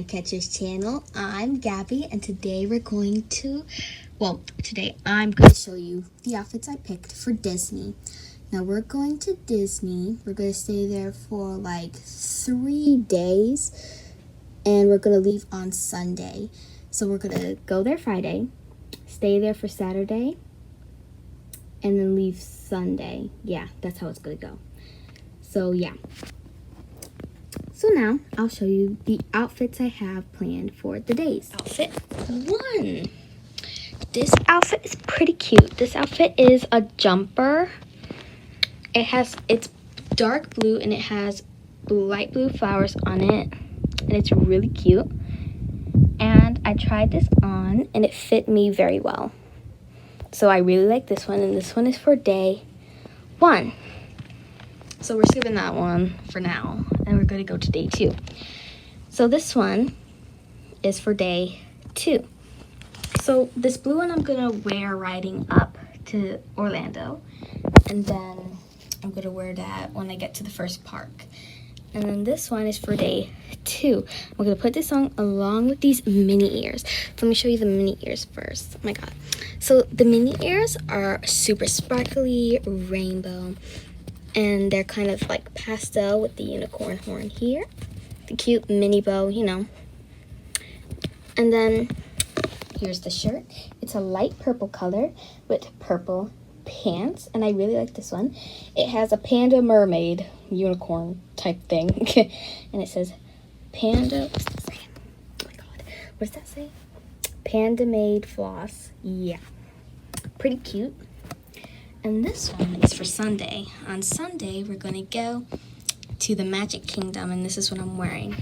Catchers channel. I'm Gabby, and today I'm going to show you the outfits I picked for Disney. Now we're going to Disney. We're going to stay there for like 3 days, and we're going to leave on Sunday. So we're going to go there Friday, stay there for Saturday, and then leave Sunday. Yeah, that's how it's going to go. So yeah. So now I'll show you the outfits I have planned for the days. Outfit 1. This outfit is pretty cute. This outfit is a jumper. It's dark blue and it has light blue flowers on it, and it's really cute. And I tried this on and it fit me very well. So I really like this one, and this one is for day 1. So we're skipping that one for now, and we're going to go to day 2. So this one is for day 2. So this blue one I'm going to wear riding up to Orlando, and then I'm going to wear that when I get to the first park. And then this one is for day 2. I'm going to put this on along with these mini ears. So let me show you the mini ears first. Oh my god. So the mini ears are super sparkly, rainbow. And they're kind of like pastel with the unicorn horn here. The cute mini bow, you know. And then here's the shirt. It's a light purple color with purple pants. And I really like this one. It has a panda mermaid unicorn type thing. And it says panda. What's that say? Oh my god. What does that say? Panda made floss. Yeah. Pretty cute. And this one is for Sunday. On Sunday, we're going to go to the Magic Kingdom, and this is what I'm wearing.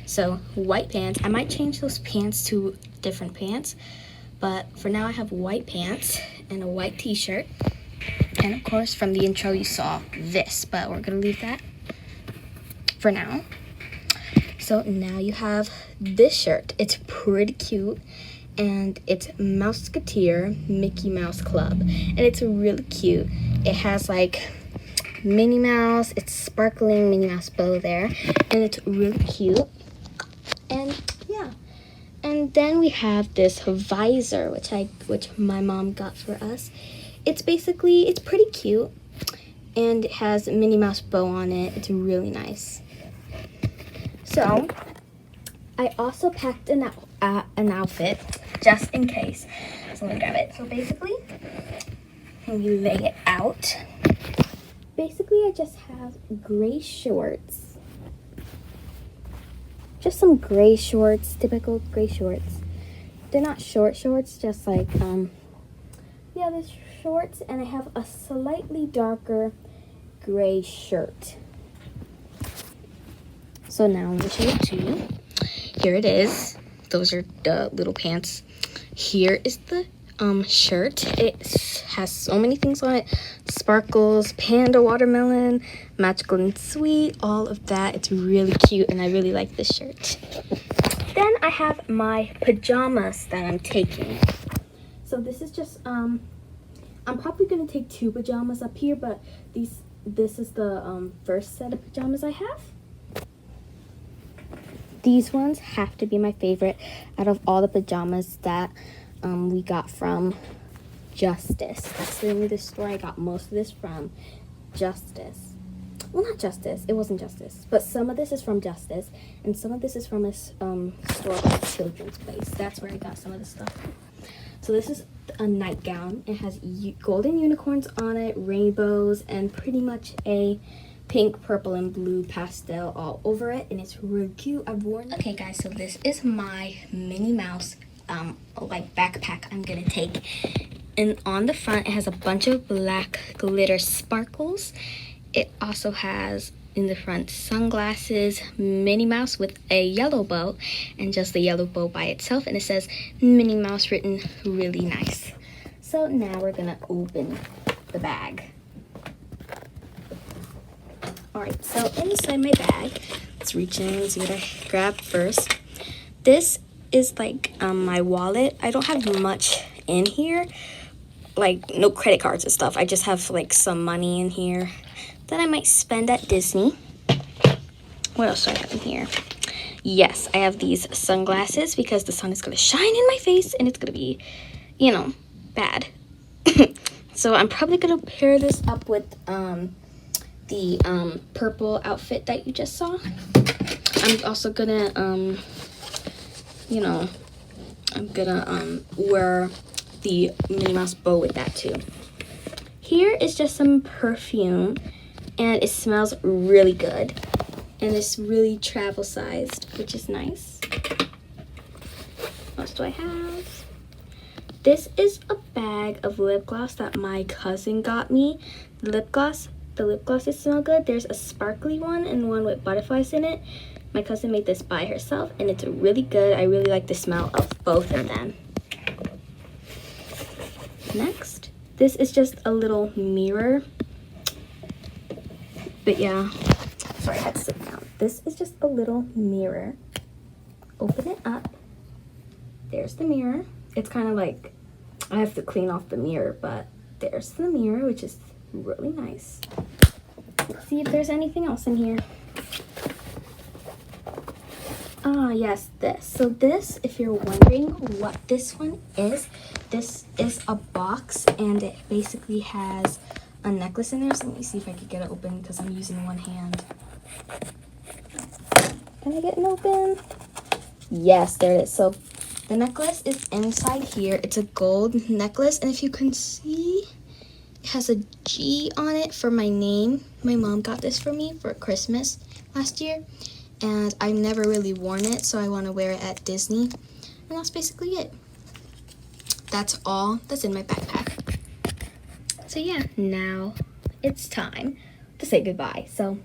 So, white pants. I might change those pants to different pants, but for now I have white pants and a white t-shirt. And of course, from the intro you saw this, but we're going to leave that for now. So now you have this shirt. It's pretty cute. And it's Mouseketeer Mickey Mouse Club, and it's really cute. It has like Minnie Mouse, it's sparkling Minnie Mouse bow there, and it's really cute. And yeah, and then we have this visor, which my mom got for us. It's pretty cute, and it has Minnie Mouse bow on it. It's really nice. So I also packed an outfit just in case. So let me grab it. So basically, when you lay it out, basically I just have gray shorts. Just some gray shorts, typical gray shorts. They're not short shorts, just like, yeah, there's shorts, and I have a slightly darker gray shirt. So now I'm going to show it to you. Here it is. Those are the little pants. Here is the shirt. It has so many things on it. Sparkles, panda watermelon, magical and sweet, all of that. It's really cute, and I really like this shirt. Then I have my pajamas that I'm taking. So this is just, I'm probably going to take 2 pajamas up here, but this is the first set of pajamas I have. These ones have to be my favorite out of all the pajamas that we got from Justice. That's the name of the store I got most of this from. Justice. Well, not Justice. It wasn't Justice. But some of this is from Justice, and some of this is from a store called Children's Place. That's where I got some of the stuff. So this is a nightgown. It has golden unicorns on it, rainbows, and pretty much a pink, purple, and blue pastel all over it, and it's really cute. I've worn it. Okay guys, so this is my Minnie Mouse like backpack I'm gonna take, and on the front it has a bunch of black glitter sparkles. It also has in the front sunglasses, Minnie Mouse with a yellow bow, and just the yellow bow by itself, and it says Minnie Mouse written really nice. So now we're gonna open the bag. Alright, so inside my bag, let's reach in and see what I grabbed first. This is like my wallet. I don't have much in here, like no credit cards and stuff. I just have like some money in here that I might spend at Disney. What else do I have in here? yes, I have these sunglasses because the sun is going to shine in my face and it's going to be, you know, bad. So I'm probably going to pair this up with the purple outfit that you just saw. I'm also going to, you know, I'm going to wear the Minnie Mouse bow with that too. Here is just some perfume, and it smells really good. And it's really travel sized, which is nice. What else do I have? This is a bag of lip gloss that my cousin got me. The lip glosses smell good. There's a sparkly one and one with butterflies in it. My cousin made this by herself, and it's really good. I really like the smell of both of them. Next, this is just a little mirror. But yeah, sorry, I had to sit down. This is just a little mirror. Open it up. There's the mirror. It's kind of like, I have to clean off the mirror, but there's the mirror, which is really nice. Let's see if there's anything else in here. Ah, yes, this. So this, if you're wondering what this one is, this is a box, and it basically has a necklace in there. So let me see if I could get it open because I'm using one hand. Can I get it open? Yes, there it is. So the necklace is inside here. It's a gold necklace, and if you can see, it has a G on it for my name. My mom got this for me for Christmas last year, and I've never really worn it, so I want to wear it at Disney. And that's basically it. That's all that's in my backpack. So yeah, now it's time to say goodbye. So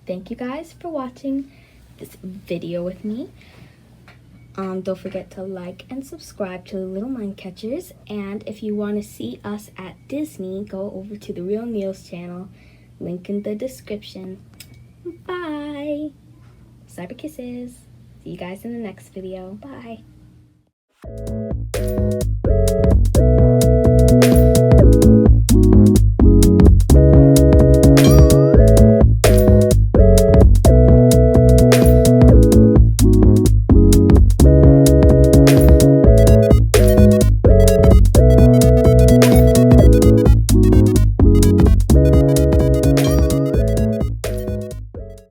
thank you guys for watching this video with me. Don't forget to like and subscribe to the Little Mind Catchers. And if you want to see us at Disney, go over to the Real Neil's channel. Link in the description. Bye. Cyber kisses. See you guys in the next video. Bye.